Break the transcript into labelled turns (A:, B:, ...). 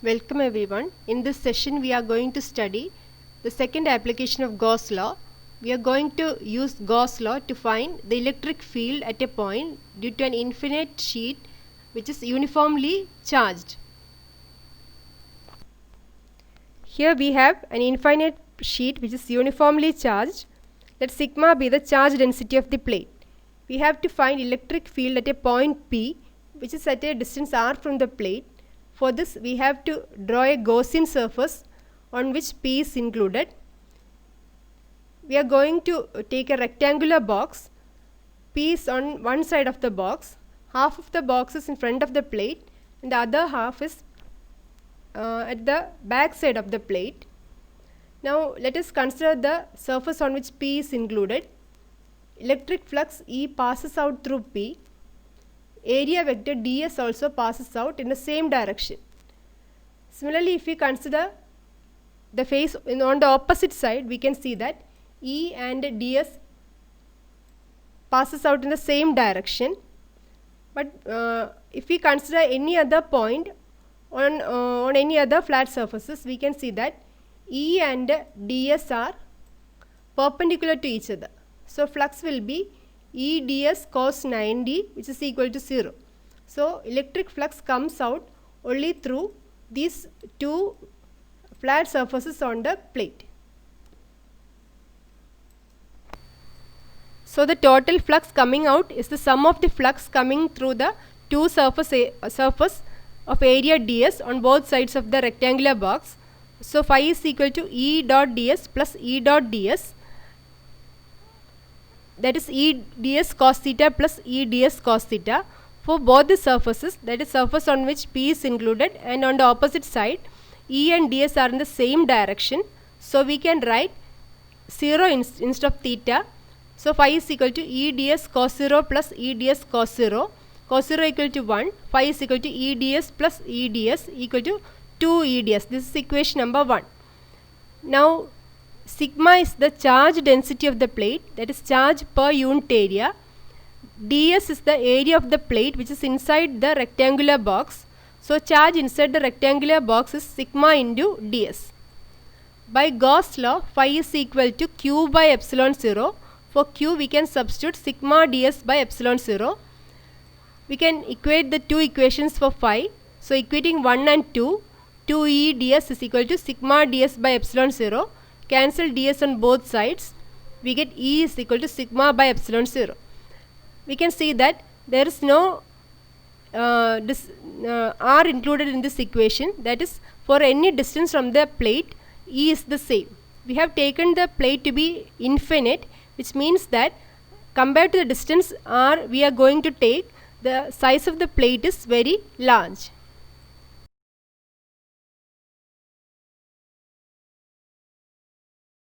A: Welcome everyone. In this session we are going to study the second application of Gauss law. We are going to use Gauss law to find the electric field at a point due to an infinite sheet which is uniformly charged. Here we have an infinite sheet which is uniformly charged. Let sigma be the charge density of the plate. We have to find electric field at a point P which is at a distance r from the plate. For this we have to draw a Gaussian surface on which P is included. We are going to take a rectangular box. P is on one side of the box. Half of the box is in front of the plate and the other half is at the back side of the plate. Now let us consider the surface on which P is included. Electric flux E passes out through P. Area vector ds also passes out in the same direction. Similarly, if we consider the face on the opposite side, we can see that E and ds passes out in the same direction. But if we consider any other point on any other flat surfaces, we can see that E and ds are perpendicular to each other. So flux will be E ds cos 90 which is equal to 0. So electric flux comes out only through these two flat surfaces on the plate. So the total flux coming out is the sum of the flux coming through the two surface of area ds on both sides of the rectangular box. So phi is equal to E dot ds plus E dot ds, that is E ds cos theta plus E ds cos theta for both the surfaces, that is surface on which P is included and on the opposite side E and ds are in the same direction. So we can write 0 instead of theta. So phi is equal to E ds cos 0 plus E ds cos 0. Cos 0 equal to 1. Phi is equal to E ds plus E ds equal to 2 E ds. This is equation number 1. Now sigma is the charge density of the plate, that is charge per unit area. ds is the area of the plate which is inside the rectangular box. So charge inside the rectangular box is sigma into ds. By Gauss law, phi is equal to q by epsilon 0. For q we can substitute sigma ds by epsilon 0. We can equate the two equations for phi. So equating 1 and 2, 2e ds is equal to sigma ds by epsilon 0. Cancel ds on both sides. We get E is equal to sigma by epsilon 0. We can see that there is no r included in this equation. That is, for any distance from the plate, E is the same. We have taken the plate to be infinite, which means that compared to the distance r we are going to take, the size of the plate is very large.